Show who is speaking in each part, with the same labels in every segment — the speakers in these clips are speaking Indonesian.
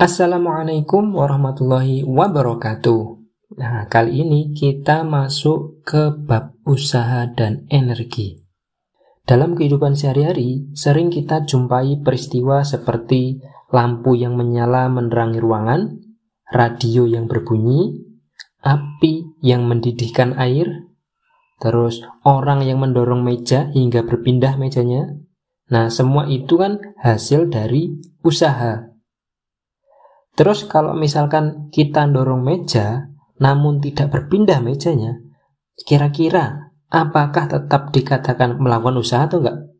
Speaker 1: Assalamualaikum warahmatullahi wabarakatuh. Nah, kali ini kita masuk ke bab usaha dan energi. Dalam kehidupan sehari-hari, sering kita jumpai peristiwa seperti lampu yang menyala menerangi ruangan, radio yang berbunyi, api yang mendidihkan air, terus orang yang mendorong meja hingga berpindah mejanya. Nah, semua itu kan hasil dari usaha. Terus kalau misalkan kita dorong meja, namun tidak berpindah mejanya, kira-kira apakah tetap dikatakan melakukan usaha atau enggak?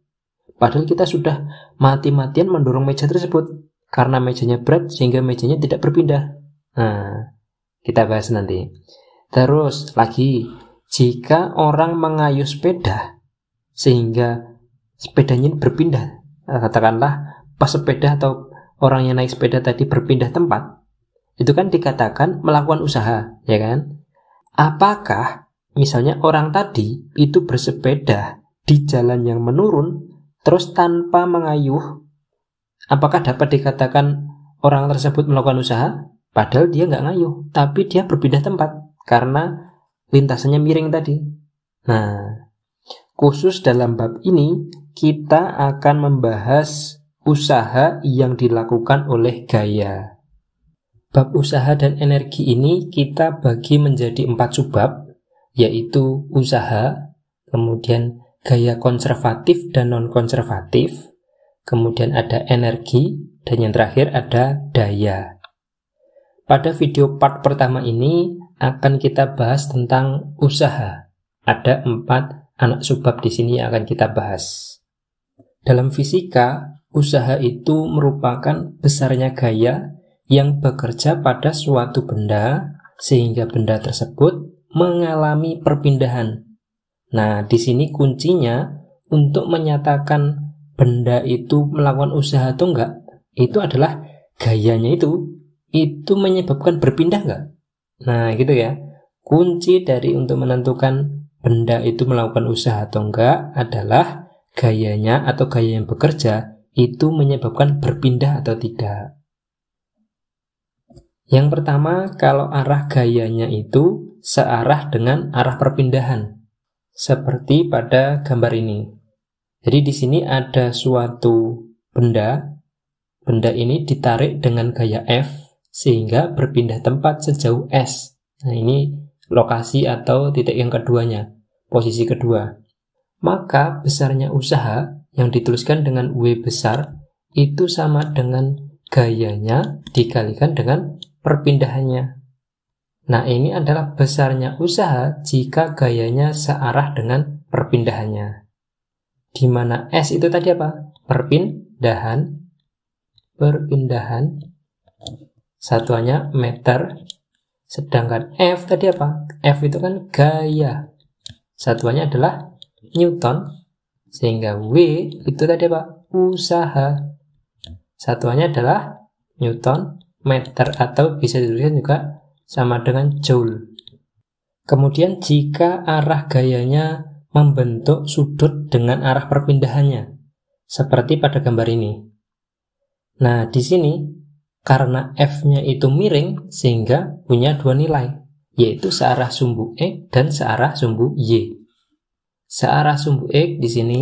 Speaker 1: Padahal kita sudah mati-matian mendorong meja tersebut, karena mejanya berat sehingga mejanya tidak berpindah. Nah, kita bahas nanti. Terus lagi, jika orang mengayuh sepeda, sehingga sepedanya berpindah, katakanlah pas sepeda atau orang yang naik sepeda tadi berpindah tempat, itu kan dikatakan melakukan usaha, ya kan? Apakah misalnya orang tadi itu bersepeda di jalan yang menurun terus tanpa mengayuh, apakah dapat dikatakan orang tersebut melakukan usaha? Padahal dia nggak ngayuh, tapi dia berpindah tempat karena lintasannya miring tadi. Nah, khusus dalam bab ini kita akan membahas usaha yang dilakukan oleh gaya. Bab usaha dan energi ini kita bagi menjadi 4 subbab, yaitu usaha, kemudian gaya konservatif dan non-konservatif, kemudian ada energi, dan yang terakhir ada daya. Pada video part pertama ini akan kita bahas tentang usaha. Ada 4 anak subbab di sini yang akan kita bahas. Dalam fisika, usaha itu merupakan besarnya gaya yang bekerja pada suatu benda sehingga benda tersebut mengalami perpindahan. Nah, di sini kuncinya untuk menyatakan benda itu melakukan usaha atau enggak, itu adalah gayanya itu menyebabkan berpindah enggak? Nah, gitu ya. Kunci dari untuk menentukan benda itu melakukan usaha atau enggak adalah gayanya atau gaya yang bekerja itu menyebabkan berpindah atau tidak. Yang pertama, kalau arah gayanya itu searah dengan arah perpindahan, seperti pada gambar ini. Jadi di sini ada suatu benda ini ditarik dengan gaya F sehingga berpindah tempat sejauh S. Nah, ini lokasi atau titik yang keduanya, posisi kedua. Maka besarnya usaha yang dituliskan dengan W besar itu sama dengan gayanya dikalikan dengan perpindahannya. Nah, ini adalah besarnya usaha jika gayanya searah dengan perpindahannya. Di mana S itu tadi apa? Perpindahan. Satuannya meter. Sedangkan F tadi apa? F itu kan gaya. Satuannya adalah Newton, sehingga W itu tadi apa? Usaha. Satuannya adalah Newton meter atau bisa dituliskan juga sama dengan Joule. Kemudian jika arah gayanya membentuk sudut dengan arah perpindahannya, seperti pada gambar ini. Nah, di sini karena F-nya itu miring sehingga punya 2 nilai, yaitu searah sumbu X dan searah sumbu Y. Searah sumbu X di sini,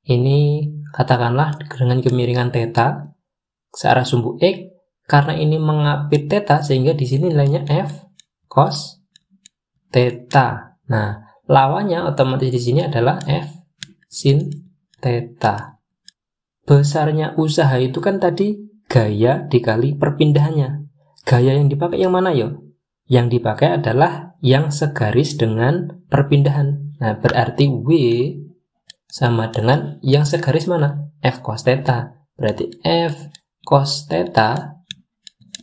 Speaker 1: ini katakanlah dengan kemiringan theta. Searah sumbu X, karena ini mengapit theta, sehingga di sini nilainya F cos theta. Nah, lawannya otomatis di sini adalah F sin theta. Besarnya usaha itu kan tadi gaya dikali perpindahannya. Gaya yang dipakai yang mana yo? Yang dipakai adalah yang segaris dengan perpindahan. Nah, berarti W sama dengan yang segaris mana? F cos theta. Berarti F cos theta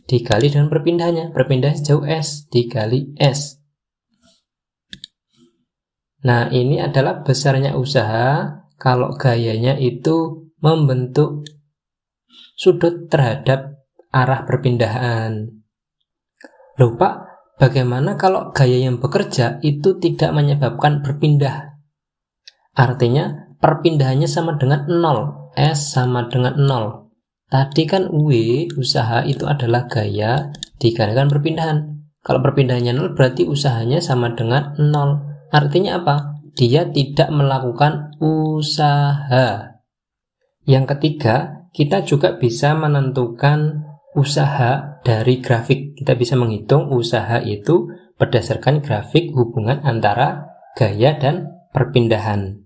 Speaker 1: dikali dengan perpindahannya. Perpindahan sejauh S dikali S. Nah, ini adalah besarnya usaha kalau gayanya itu membentuk sudut terhadap arah perpindahan. Loh Pak, bagaimana kalau gaya yang bekerja itu tidak menyebabkan berpindah? Artinya perpindahannya sama dengan 0. S sama dengan 0. Tadi kan W usaha itu adalah gaya dikalikan perpindahan. Kalau perpindahannya 0 berarti usahanya sama dengan 0. Artinya apa? Dia tidak melakukan usaha. Yang ketiga, kita juga bisa menentukan usaha dari grafik. Kita bisa menghitung usaha itu berdasarkan grafik hubungan antara gaya dan perpindahan.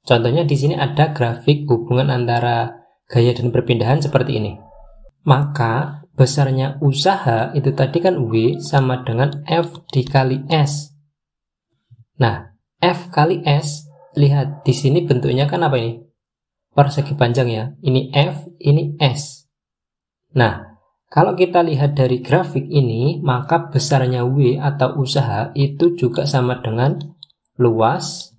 Speaker 1: Contohnya di sini ada grafik hubungan antara gaya dan perpindahan seperti ini. Maka besarnya usaha itu tadi kan W sama dengan F dikali S. Nah, F kali S, lihat di sini bentuknya kan apa ini? Persegi panjang ya. Ini F, ini S. Nah, kalau kita lihat dari grafik ini, maka besarnya W atau usaha itu juga sama dengan luas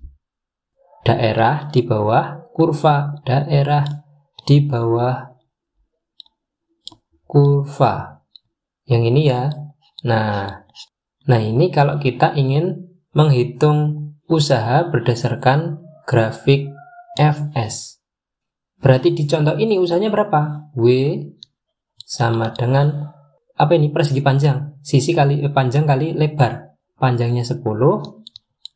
Speaker 1: daerah di bawah kurva, daerah di bawah kurva. Yang ini ya. Nah ini kalau kita ingin menghitung usaha berdasarkan grafik Fs. Berarti di contoh ini usahanya berapa? W sama dengan apa ini? Persegi panjang. Sisi kali panjang kali lebar. Panjangnya 10,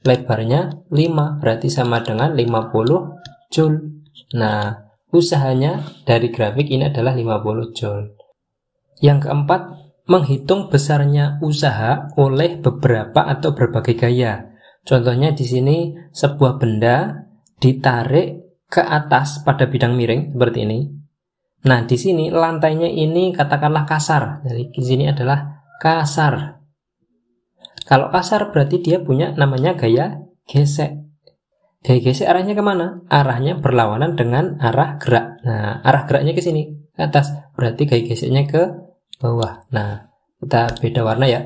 Speaker 1: lebarnya 5. Berarti sama dengan 50 Joule. Nah, usahanya dari grafik ini adalah 50 Joule. Yang keempat, menghitung besarnya usaha oleh beberapa atau berbagai gaya. Contohnya di sini sebuah benda ditarik ke atas pada bidang miring seperti ini. Nah, di sini lantainya ini katakanlah kasar. Jadi di sini adalah kasar. Kalau kasar berarti dia punya namanya gaya gesek. Gaya gesek arahnya kemana? Arahnya berlawanan dengan arah gerak. Nah, arah geraknya ke sini, ke atas. Berarti gaya geseknya ke bawah. Nah, kita beda warna ya.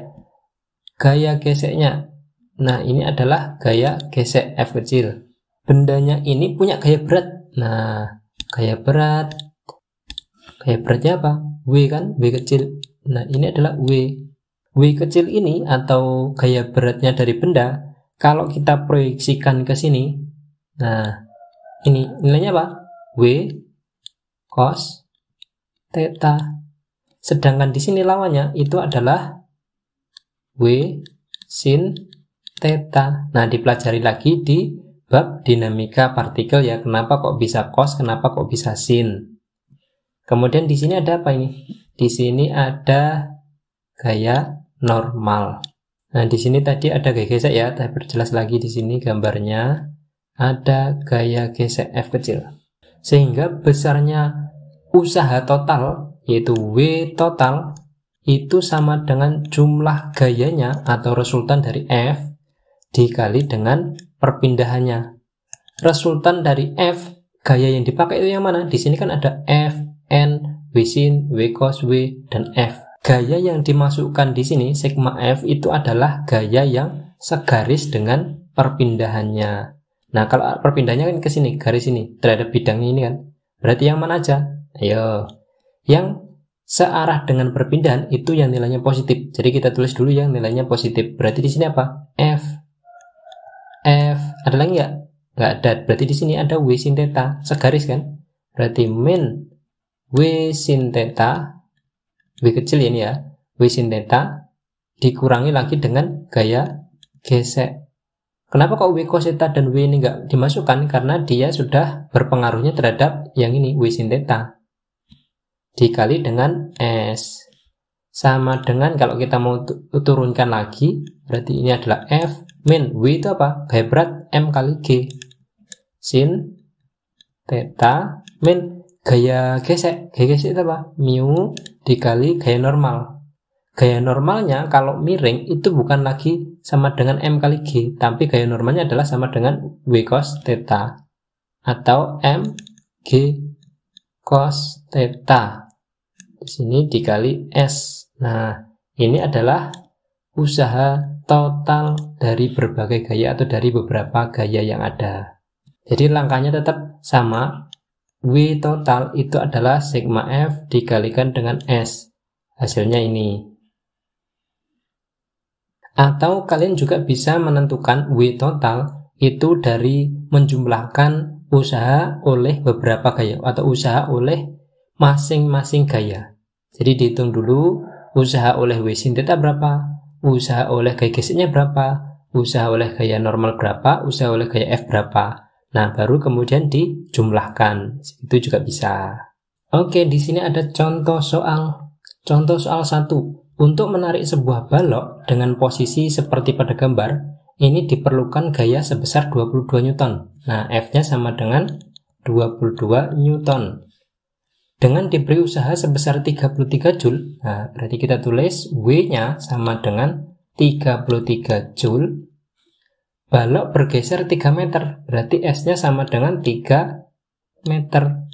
Speaker 1: Gaya geseknya. Nah, ini adalah gaya gesek F kecil. Bendanya ini punya gaya berat. Nah, gaya berat. Gaya beratnya apa? W kan? W kecil. Nah, ini adalah W. W kecil ini atau gaya beratnya dari benda, kalau kita proyeksikan ke sini, nah, ini nilainya apa? W cos theta. Sedangkan di sini lawannya itu adalah W sin theta. Nah, dipelajari lagi di bab dinamika partikel ya. Kenapa kok bisa cos, kenapa kok bisa sin. Kemudian di sini ada apa ini? Di sini ada gaya normal. Nah, di sini tadi ada gaya gesek ya. Saya perjelas lagi di sini gambarnya. Ada gaya gesek F kecil. Sehingga besarnya usaha total, yaitu W total, itu sama dengan jumlah gayanya atau resultan dari F dikali dengan perpindahannya. Resultan dari F, gaya yang dipakai itu yang mana? Di sini kan ada F, N, W sin, W cos, W, dan F. Gaya yang dimasukkan di sini, sigma F, itu adalah gaya yang segaris dengan perpindahannya. Nah, kalau perpindahannya kan ke sini, garis ini, terhadap bidangnya ini kan. Berarti yang mana aja? Ayo. Yang searah dengan perpindahan itu yang nilainya positif. Jadi kita tulis dulu yang nilainya positif. Berarti di sini apa? F. Ada lagi nggak? Nggak ada. Berarti di sini ada W sin theta. Segaris kan? Berarti min W sin theta, W kecil ini ya, W sin theta dikurangi lagi dengan gaya gesek. Kenapa kok W cos theta dan W ini nggak dimasukkan? Karena dia sudah berpengaruhnya terhadap yang ini, W sin theta. Dikali dengan S. Sama dengan kalau kita mau turunkan lagi, berarti ini adalah F min W itu apa? Gaya berat M kali G. Sin theta min gaya gesek. Gaya gesek itu apa? Mu dikali gaya normal. Gaya normalnya kalau miring itu bukan lagi sama dengan M kali G, tapi gaya normalnya adalah sama dengan W cos theta atau M G cos theta. Di sini dikali S. Nah, ini adalah usaha total dari berbagai gaya atau dari beberapa gaya yang ada. Jadi langkahnya tetap sama. W total itu adalah sigma F dikalikan dengan S. Hasilnya ini. Atau kalian juga bisa menentukan W total itu dari menjumlahkan usaha oleh beberapa gaya atau usaha oleh masing-masing gaya. Jadi dihitung dulu usaha oleh W sin theta berapa, usaha oleh gaya geseknya berapa, usaha oleh gaya normal berapa, usaha oleh gaya F berapa. Nah, baru kemudian dijumlahkan. Itu juga bisa. Oke, di sini ada contoh soal. Contoh soal 1. Untuk menarik sebuah balok dengan posisi seperti pada gambar, ini diperlukan gaya sebesar 22 Newton. Nah, F-nya sama dengan 22 Newton. Dengan diberi usaha sebesar 33 Joule, nah, berarti kita tulis W-nya sama dengan 33 Joule. Balok bergeser 3 meter, berarti S-nya sama dengan 3 meter.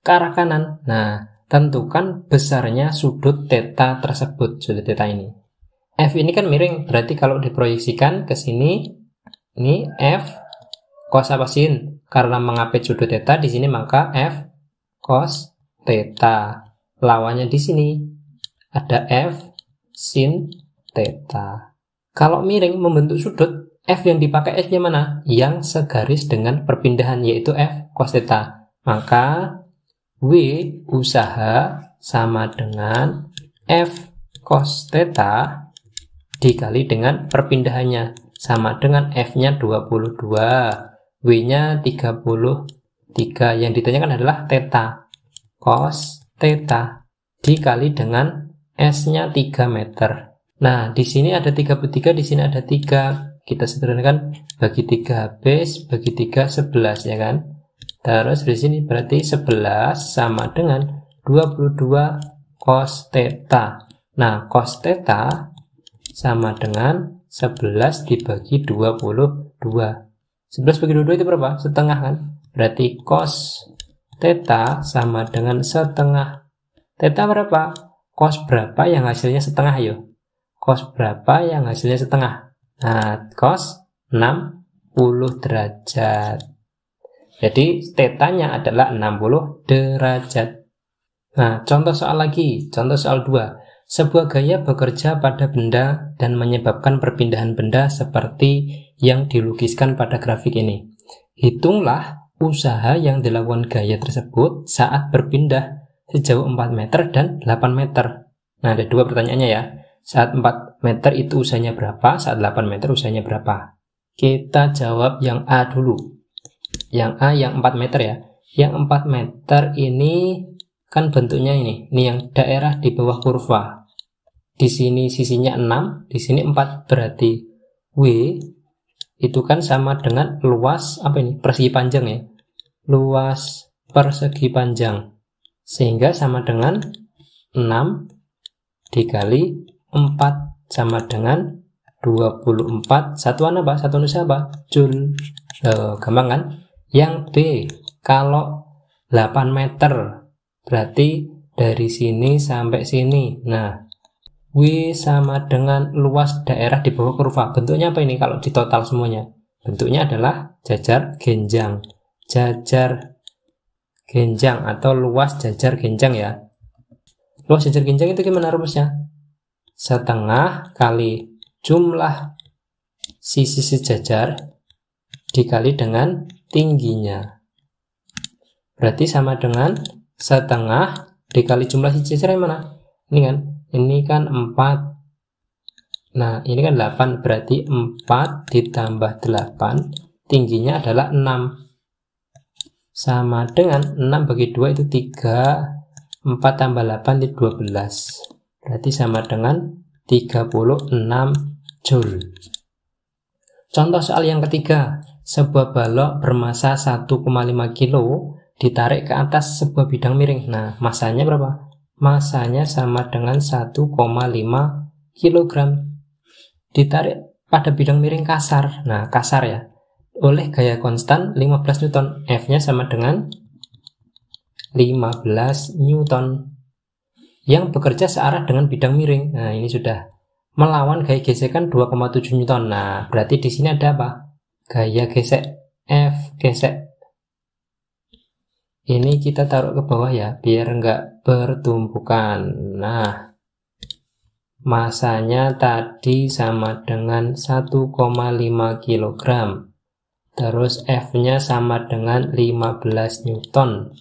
Speaker 1: Ke arah kanan, nah, tentukan besarnya sudut theta tersebut, sudut theta ini. F ini kan miring, berarti kalau diproyeksikan ke sini, ini F cos apa sin? Karena mengapit sudut theta di sini, maka F cos theta. Lawannya di sini ada F sin theta. Kalau miring membentuk sudut, F yang dipakai F-nya mana? Yang segaris dengan perpindahan, yaitu F cos theta. Maka W usaha sama dengan F cos theta dikali dengan perpindahannya. Sama dengan F-nya 22, W-nya 33. Yang ditanyakan adalah theta. Cos theta dikali dengan S-nya 3 meter. Nah, di sini ada 33, di sini ada 3. Kita sederhanakan, bagi 3 habis, bagi 3 11, ya kan? Terus di sini berarti 11 sama dengan 22 cos theta. Nah, cos theta sama dengan 11 dibagi 22. 11 bagi 22 itu berapa? Setengah kan? Berarti cos theta sama dengan setengah. Theta berapa? Cos berapa yang hasilnya setengah, ayo? Cos berapa yang hasilnya setengah? Nah, cos 60 derajat. Jadi tetanya adalah 60 derajat. Nah, contoh soal lagi. Contoh soal 2. Sebuah gaya bekerja pada benda dan menyebabkan perpindahan benda seperti yang dilukiskan pada grafik ini. Hitunglah usaha yang dilakukan gaya tersebut saat berpindah sejauh 4 meter dan 8 meter. Nah, ada dua pertanyaannya ya. Saat 4 meter itu usahanya berapa? Saat 8 meter usahanya berapa? Kita jawab yang A dulu. Yang A yang 4 meter ya. Yang 4 meter ini kan bentuknya ini. Ini yang daerah di bawah kurva. Di sini sisinya 6, di sini 4. Berarti W itu kan sama dengan luas apa ini? Persegi panjang ya. Luas persegi panjang. Sehingga sama dengan 6 dikali 4 sama dengan 24. Satuan apa? Satuan usaha apa? Joule. Gampang kan? Yang B, kalau 8 meter berarti dari sini sampai sini. Nah, W sama dengan luas daerah di bawah kurva. Bentuknya apa ini kalau ditotal semuanya? Bentuknya adalah jajar genjang. Jajar genjang atau luas jajar genjang ya. Luas jajar genjang itu gimana rumusnya? Setengah kali jumlah sisi sejajar dikali dengan tingginya. Berarti sama dengan setengah dikali jumlah sisi sejajar yang mana? Ini kan? Ini kan 4. Nah, ini kan 8. Berarti 4 ditambah 8. Tingginya adalah 6. Sama dengan 6 bagi 2 itu 3. 4 tambah 8 itu 12. Berarti sama dengan 36 Joule. Contoh soal yang ketiga. Sebuah balok bermasa 1,5 kilo ditarik ke atas sebuah bidang miring. Nah, masanya berapa? Masanya sama dengan 1,5 kg. Ditarik pada bidang miring kasar. Nah, kasar ya. Oleh gaya konstan 15 Newton. F-nya sama dengan 15 Newton. Yang bekerja searah dengan bidang miring. Nah, ini sudah melawan gaya gesekan 2,7 Newton. Nah, berarti di sini ada apa? Gaya gesek F, gesek. Ini kita taruh ke bawah ya, biar enggak bertumpukan. Nah, masanya tadi sama dengan 1,5 kg. Terus F-nya sama dengan 15 Newton.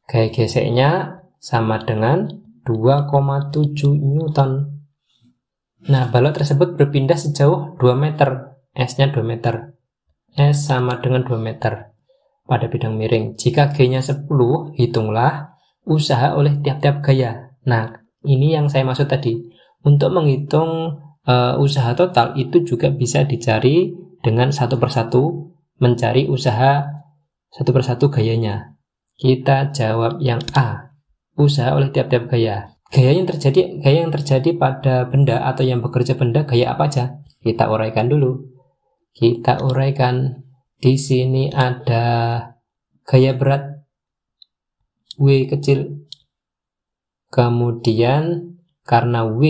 Speaker 1: Gaya geseknya sama dengan 2,7 Newton. Nah, balok tersebut berpindah sejauh 2 meter. S-nya 2 meter. S sama dengan 2 meter pada bidang miring. Jika G-nya 10, hitunglah usaha oleh tiap-tiap gaya. Nah, ini yang saya maksud tadi. Untuk menghitung usaha total itu juga bisa dicari dengan satu persatu, mencari usaha satu persatu gayanya. Kita jawab yang A, usaha oleh tiap-tiap gaya. Gaya yang terjadi pada benda atau yang bekerja benda gaya apa aja? Kita uraikan dulu. Kita uraikan. Di sini ada gaya berat W kecil. Kemudian karena W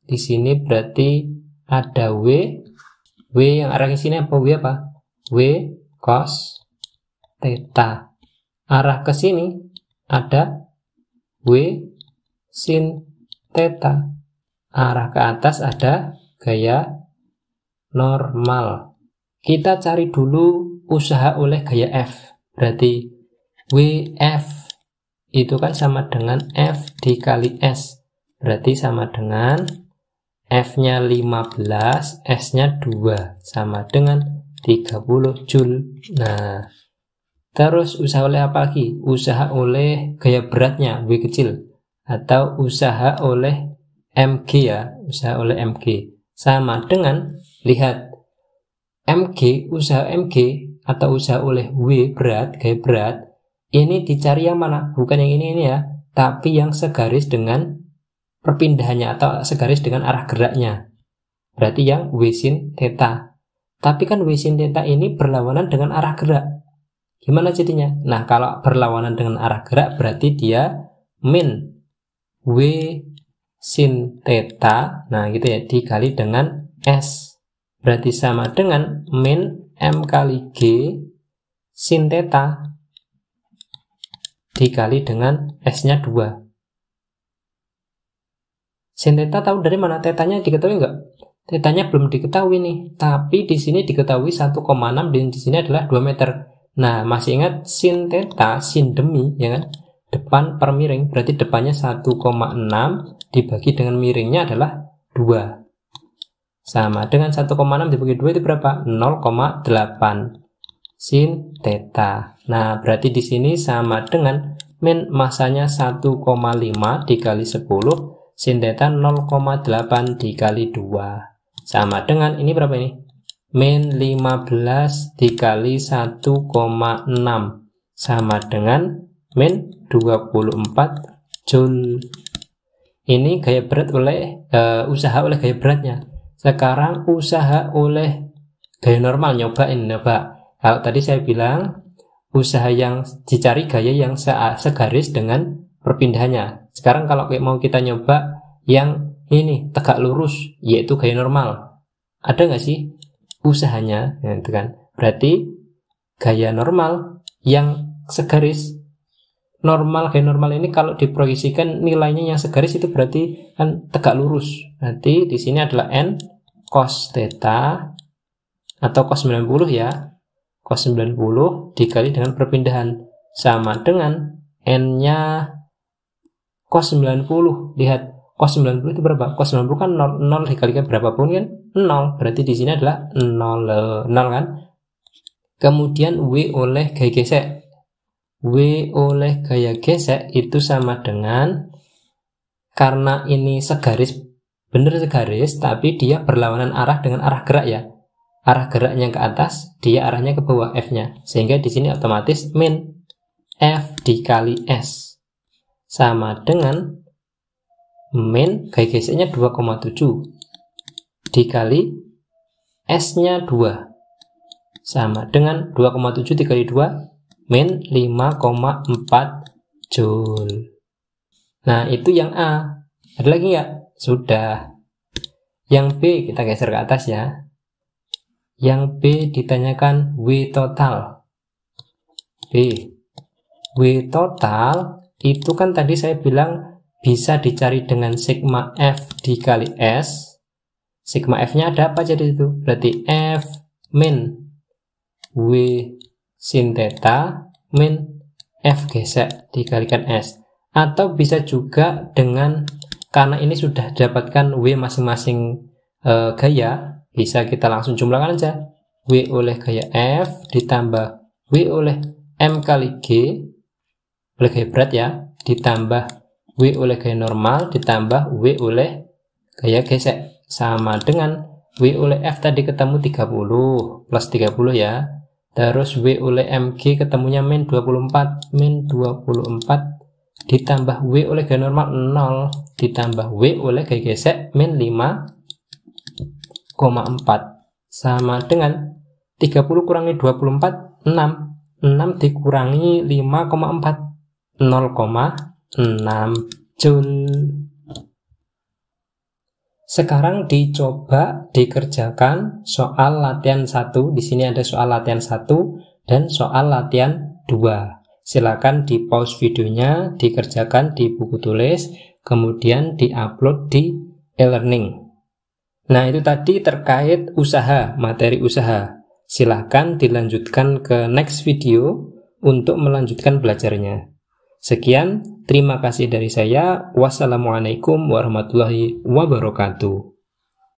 Speaker 1: di sini berarti ada W yang arah ke sini apa? W apa? W cos theta. Arah ke sini ada W sin theta. Arah ke atas ada gaya normal. Kita cari dulu usaha oleh gaya F. Berarti WF itu kan sama dengan F dikali S. Berarti sama dengan F-nya 15, S-nya 2. Sama dengan 30 Joule. Nah, terus usaha oleh apa lagi? Usaha oleh gaya beratnya W kecil. Atau usaha oleh mg ya, usaha oleh mg sama dengan, lihat, usaha mg atau usaha oleh W berat, gaya berat, ini dicari yang mana? Bukan yang ini ya, tapi yang segaris dengan perpindahannya atau segaris dengan arah geraknya. Berarti yang W sin theta. Tapi kan W sin theta ini berlawanan dengan arah gerak. Gimana jadinya? Nah, kalau berlawanan dengan arah gerak berarti dia min W sin theta, nah gitu ya, dikali dengan S. Berarti sama dengan min M kali G sin theta dikali dengan S-nya 2. Sin theta tahu dari mana? Tetanya diketahui nggak? Tetanya belum diketahui nih, tapi di sini diketahui 1,6 dan di sini adalah 2 meter. Nah, masih ingat sin theta, sin demi, ya kan? Depan per miring, berarti depannya 1,6 dibagi dengan miringnya adalah 2. Sama dengan 1,6 dibagi 2 itu berapa? 0,8 sin theta. Nah, berarti di sini sama dengan min masanya 1,5 dikali 10 sin theta 0,8 dikali 2. Sama dengan ini berapa ini? Min 15 dikali 1,6 sama dengan min 24 Joule. Ini gaya berat oleh usaha oleh gaya beratnya. Sekarang usaha oleh gaya normal, nyoba. Kalau tadi saya bilang usaha yang dicari gaya yang segaris dengan perpindahannya. Sekarang kalau mau kita nyoba yang ini tegak lurus, yaitu gaya normal. Ada nggak sih usahanya? Ya, itu kan. Berarti gaya normal yang segaris. Gaya normal ini kalau diproyeksikan nilainya yang segaris itu berarti kan tegak lurus. Berarti di sini adalah n cos theta atau cos 90 ya. Cos 90 dikali dengan perpindahan sama dengan n-nya cos 90. Lihat, cos 90 itu berapa? Cos 90 kan 0 dikalikan berapapun kan 0. Berarti di sini adalah 0 kan. Kemudian W oleh gaya gesek. W oleh gaya gesek itu sama dengan, karena ini segaris, benar segaris, tapi dia berlawanan arah dengan arah gerak ya. Arah geraknya ke atas, dia arahnya ke bawah F-nya. Sehingga di sini otomatis min F dikali S sama dengan min gaya geseknya 2,7 dikali S-nya 2 sama dengan 2,7 dikali 2 min 5,4 Joule. Nah, itu yang A. Ada lagi nggak? Sudah. Yang B kita geser ke atas ya. Yang B ditanyakan W total. B. W total itu kan tadi saya bilang bisa dicari dengan sigma F dikali S. Sigma F-nya ada apa jadi itu? Berarti F min W sin theta min F gesek dikalikan S. Atau bisa juga dengan, karena ini sudah dapatkan W masing-masing gaya, bisa kita langsung jumlahkan aja. W oleh gaya F ditambah W oleh M kali G oleh gaya berat ya, ditambah W oleh gaya normal ditambah W oleh gaya gesek, sama dengan W oleh F tadi ketemu 30 plus 30 ya. Terus W oleh MG ketemunya min 24 ditambah W oleh gaya normal 0 ditambah W oleh gaya gesek min 5,4 sama dengan 30 kurangi 24 6 dikurangi 5,4 0,6 Joule. Sekarang dicoba dikerjakan soal latihan 1. Di sini ada soal latihan 1 dan soal latihan 2. Silakan di pause videonya, dikerjakan di buku tulis, kemudian diupload di e-learning. Nah, itu tadi terkait usaha, materi usaha. Silakan dilanjutkan ke next video untuk melanjutkan belajarnya. Sekian, terima kasih dari saya. Wassalamualaikum warahmatullahi wabarakatuh.